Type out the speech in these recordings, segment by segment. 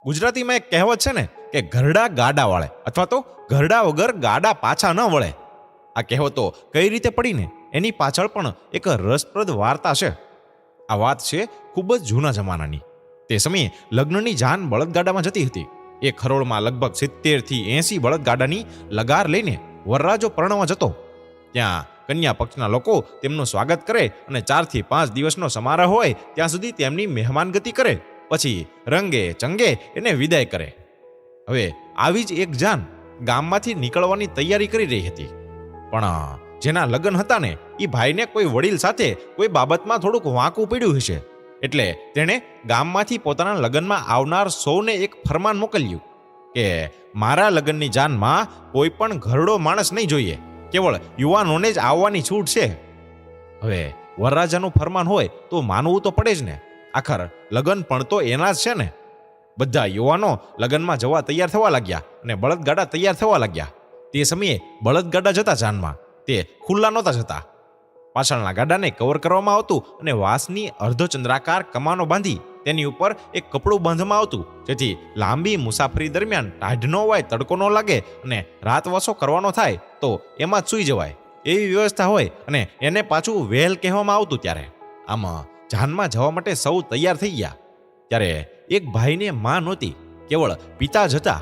ગુજરાતીમાં એક કહેવત છે ને કે ઘરડા ગાડા વાળે અથવા તો ઘરડા વગર ગાડા પાછા ન વળે. આ કહેવતો કઈ રીતે પડીને એની પાછળ પણ એક રસપ્રદ વાર્તા છે. આ વાત છે ખૂબ જ જૂના જમાનાની. તે સમયે લગ્નની જાન બળદગાડામાં જતી હતી. એ ખરોળમાં લગભગ 70 થી 80 બળદગાડાની લગાર લઈને વરરાજો પરણવા જતો. ત્યાં કન્યા પક્ષના લોકો તેમનું સ્વાગત કરે અને 4 થી 5 દિવસનો સમારોહ હોય ત્યાં સુધી તેમની મહેમાનગતિ કરે. પછી રંગે ચંગે એને વિદાય કરે. હવે આવી જ એક જાન ગામમાંથી નીકળવાની તૈયારી કરી રહી હતી. પણ જેના લગ્ન હતા ને એ ભાઈને કોઈ વડીલ સાથે કોઈ બાબતમાં થોડુંક વાંકું પડ્યું હશે, એટલે તેણે ગામમાંથી પોતાના લગ્નમાં આવનાર સૌને એક ફરમાન મોકલ્યું કે મારા લગ્નની જાનમાં કોઈ પણ ઘરડો માણસ નહીં જોઈએ, કેવળ યુવાનોને જ આવવાની છૂટ છે. હવે વરરાજાનું ફરમાન હોય તો માનવું તો પડે જ ને. આખર લગ્ન પણ તો એના જ છે ને. બધા યુવાનો લગ્નમાં જવા તૈયાર થવા લાગ્યા અને બળદગાડા તૈયાર થવા લાગ્યા. તે સમયે બળદગાડા જતા જાનમાં તે ખુલ્લા નહોતા જતા. પાછળના ગાડાને કવર કરવામાં આવતું અને વાંસની અર્ધચંદ્રાકાર કમાનો બાંધી તેની ઉપર એક કપડું બાંધવામાં આવતું, જેથી લાંબી મુસાફરી દરમિયાન ટાઢ ન હોય, તડકો ન લાગે અને રાતવાસો કરવાનો થાય તો એમાં જ સૂઈ જવાય એવી વ્યવસ્થા હોય અને એને પાછું વહેલ કહેવામાં આવતું. ત્યારે આમાં જાનમાં જવા માટે સૌ તૈયાર થઈ ગયા. ત્યારે એક ભાઈને માં નહોતી, કેવળ પિતા જ હતા.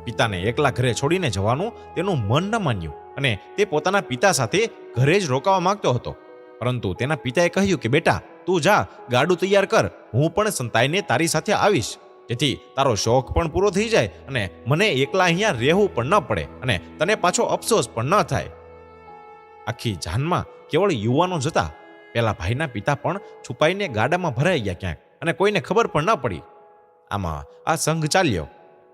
પિતાને એકલા ઘરે છોડીને જવાનું તેનું મન ન માન્યું અને તે પોતાના પિતા સાથે ઘરે જ રોકાવા માંગતો હતો. પરંતુ તેના પિતાએ કહ્યું કે બેટા તું જા, ગાડું તૈયાર કર, હું પણ સંતાઈને તારી સાથે આવીશ, જેથી તારો શોખ પણ પૂરો થઈ જાય અને મને એકલા અહીંયા રહેવું પણ ન પડે અને તને પાછો અફસોસ પણ ન થાય. આખી જાનમાં કેવળ યુવાનો જ હતા. પેલા ભાઈના પિતા પણ છુપાઈને ગાડામાં ભરાઈ ગયા ક્યાંક અને કોઈને ખબર પણ ન પડી. આમાં આ સંઘ ચાલ્યો.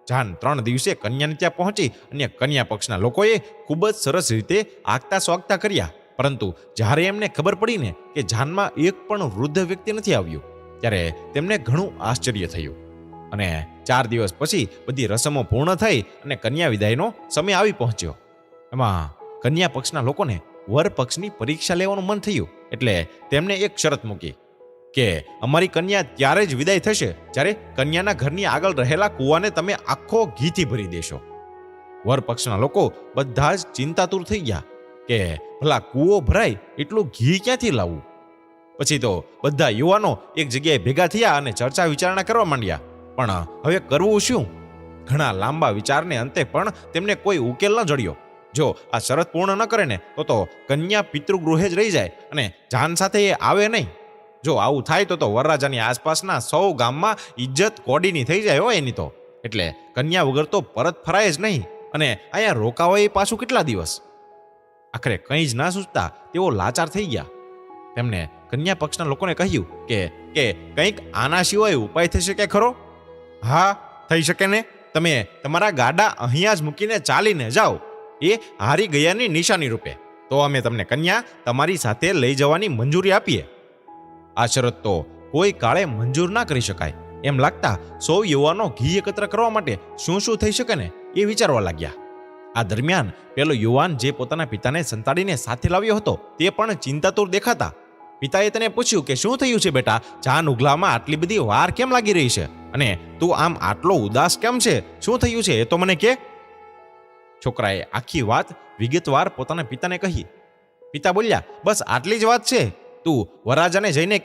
જાન 3 દિવસે કન્યાને ત્યાં પહોંચી અને કન્યા પક્ષના લોકોએ ખૂબ જ સરસ રીતે આગતા સ્વાગતા કર્યા. પરંતુ જ્યારે એમને ખબર પડીને કે જાનમાં એક પણ વૃદ્ધ વ્યક્તિ નથી આવ્યું, ત્યારે તેમને ઘણું આશ્ચર્ય થયું. અને 4 દિવસ પછી બધી રસમો પૂર્ણ થઈ અને કન્યા વિદાયનો સમય આવી પહોંચ્યો. એમાં કન્યા પક્ષના લોકોને વર પક્ષની પરીક્ષા લેવાનું મન થયું, એટલે તેમને એક શરત મૂકી કે અમારી કન્યા ત્યારે જ વિદાય થશે જ્યારે કન્યાના ઘરની આગળ રહેલા કૂવાને તમે આખો ઘીથી ભરી દેશો. વર પક્ષના લોકો બધા જ ચિંતાતુર થઈ ગયા કે ભલા કૂવો ભરાય એટલું ઘી ક્યાંથી લાવવું. પછી તો બધા યુવાનો એક જગ્યાએ ભેગા થયા અને ચર્ચા વિચારણા કરવા માંડ્યા. પણ હવે કરવું શું? ઘણા લાંબા વિચારને અંતે પણ તેમને કોઈ ઉકેલ ન જડ્યો. જો આ શરત પૂર્ણ ન કરે ને તો કન્યા પિતૃગૃહે જ રહી જાય અને જાન સાથે એ આવે નહીં. જો આવું થાય તો વરરાજાની આસપાસના સૌ ગામમાં ઇજ્જત કોડીની થઈ જાય હોય એની તો. એટલે કન્યા વગર તો પરત ફરાય જ નહીં અને અહીંયા રોકાવાય પાછું કેટલા દિવસ. આખરે કંઈ જ ના સૂચતા તેઓ લાચાર થઈ ગયા. તેમને કન્યા પક્ષના લોકોને કહ્યું કે કંઈક આના સિવાય ઉપાય થઈ શકે ખરો? હા, થઈ શકે ને. તમે તમારા ગાડા અહીંયા જ મૂકીને ચાલીને જાઓ, એ હારી ગયાની નિશાની રૂપે. તો અમે તમને કન્યા તમારી સાથે લઈ જવાની મંજૂરી આપીએ. આ શરત તો કોઈ કાળે મંજૂર ના કરી શકાય એમ લાગતા સૌ યુવાનો ઘી એકત્ર કરવા માટે શું થઈ શકે ને એ વિચારવા લાગ્યા. આ દરમિયાન પેલો યુવાન જે પોતાના પિતાને સંતાડીને સાથે લાવ્યો હતો તે પણ ચિંતાતુર દેખાતા. પિતાએ તેને પૂછ્યું કે શું થયું છે બેટા? જાન ઉગલામાં આટલી બધી વાર કેમ લાગી રહી છે અને તું આમ આટલો ઉદાસ કેમ છે? શું થયું છે એ તો મને કે. છોકરાએ આખી વાત વિગતવાર પોતાના પિતાને કહી. પિતા બોલ્યા, બસ આટલી જ વાત છે. તું વરરાજાને જઈને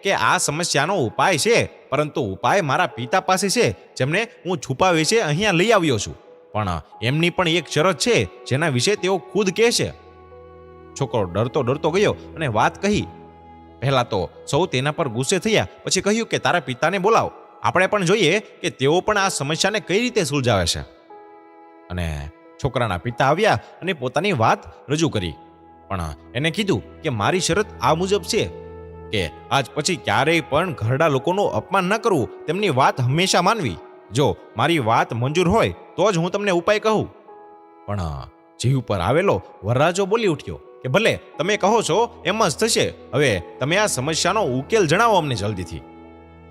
કે આ સમસ્યાનો ઉપાય છે, પરંતુ ઉપાય મારા પિતા પાસે છે જેમને હું છુપાવી છે અહીંયા લઈ આવ્યો છું. પણ એમની પણ એક શરત છે જેના વિશે તેઓ ખુદ કહે છે. છોકરો ડરતો ગયો અને વાત કહી. પહેલા તો સૌ તેના પર ગુસ્સે થયા, પછી કહ્યું કે તારા પિતાને બોલાવ, આપણે પણ જોઈએ કે તેઓ પણ આ સમસ્યાને કઈ રીતે સુલઝાવે છે. અને છોકરાના પિતા આવ્યા અને પોતાની વાત રજૂ કરી. પણ એને કીધું કે મારી શરત આ મુજબ છે કે આજ પછી ક્યારેય પણ ઘરડા લોકોનું અપમાન ન કરવું, તેમની વાત હંમેશા માનવી. જો મારી વાત મંજૂર હોય તો જ હું તમને ઉપાય કહું. પણ જીવ પર આવેલો વરરાજો બોલી ઉઠ્યો કે ભલે તમે કહો છો એમ જ થશે. હવે તમે આ સમસ્યાનો ઉકેલ જણાવો અમને જલ્દીથી.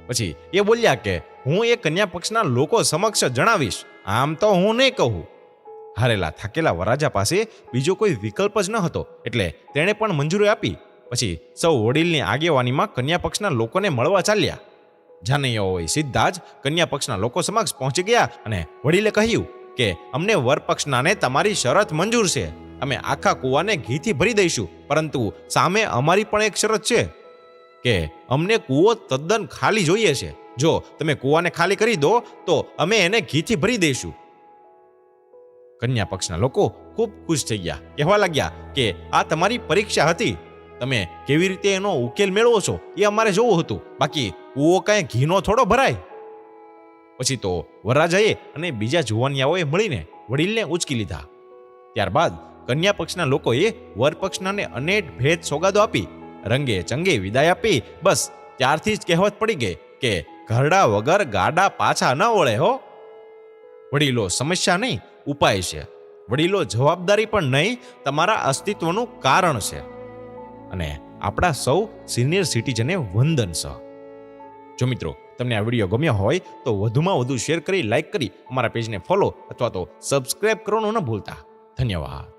પછી એ બોલ્યા કે હું એ કન્યા પક્ષના લોકો સમક્ષ જણાવીશ, આમ તો હું નહીં કહું. હારેલા થાકેલા વરરાજા પાસે બીજો કોઈ વિકલ્પ જ ન હતો, એટલે તેણે પણ મંજૂરી આપી. પછી સૌ વડીલની આગેવાનીમાં કન્યા પક્ષના લોકોને મળવા ચાલ્યા. જાનૈયાઓએ સીધા જ કન્યા પક્ષના લોકો સમક્ષ પહોંચી ગયા અને વડીલે કહ્યું કે અમને વર પક્ષનાને તમારી શરત મંજૂર છે. અમે આખા કૂવાને ઘીથી ભરી દઈશું, પરંતુ સામે અમારી પણ એક શરત છે કે અમને કૂવો તદ્દન ખાલી જોઈએ છે. જો તમે કૂવાને ખાલી કરી દો તો અમે એને ઘીથી ભરી દઈશું. કન્યા પક્ષના લોકો ખૂબ ખુશ થઈ ગયા, કહેવા લાગ્યા કે આ તમારી પરીક્ષા હતી. તમે કેવી રીતે એનો ઉકેલ મેળવો છો એ અમારે જોવું હતું, બાકી કૂવો કાંઈ ઘીનો થોડો ભરાય. પછી તો વરરાજાએ અને બીજા જુવાનિયાઓએ મળીને વડીલને ઉચકી લીધા. ત્યારબાદ કન્યા પક્ષના લોકોએ વર પક્ષનાને અનેક ભેદ સોગાદો આપી રંગે ચંગે વિદાય આપી. બસ ત્યારથી જ કહેવત પડી ગઈ કે ઘરડા વગર ગાડા પાછા ન વળે હો. વડીલો સમસ્યા નહીં, ઉપાય છે. વડીલો જવાબદારી પણ નહીં, તમારા અસ્તિત્વનું કારણ છે. અને આપણા સૌ સિનિયર સિટીઝને વંદન છે. જો મિત્રો તમને આ વિડીયો ગમ્યો હોય તો વધુમાં વધુ શેર કરી, લાઈક કરી અમારા પેજને ફોલો અથવા તો સબસ્ક્રાઇબ કરવાનું ન ભૂલતા. ધન્યવાદ.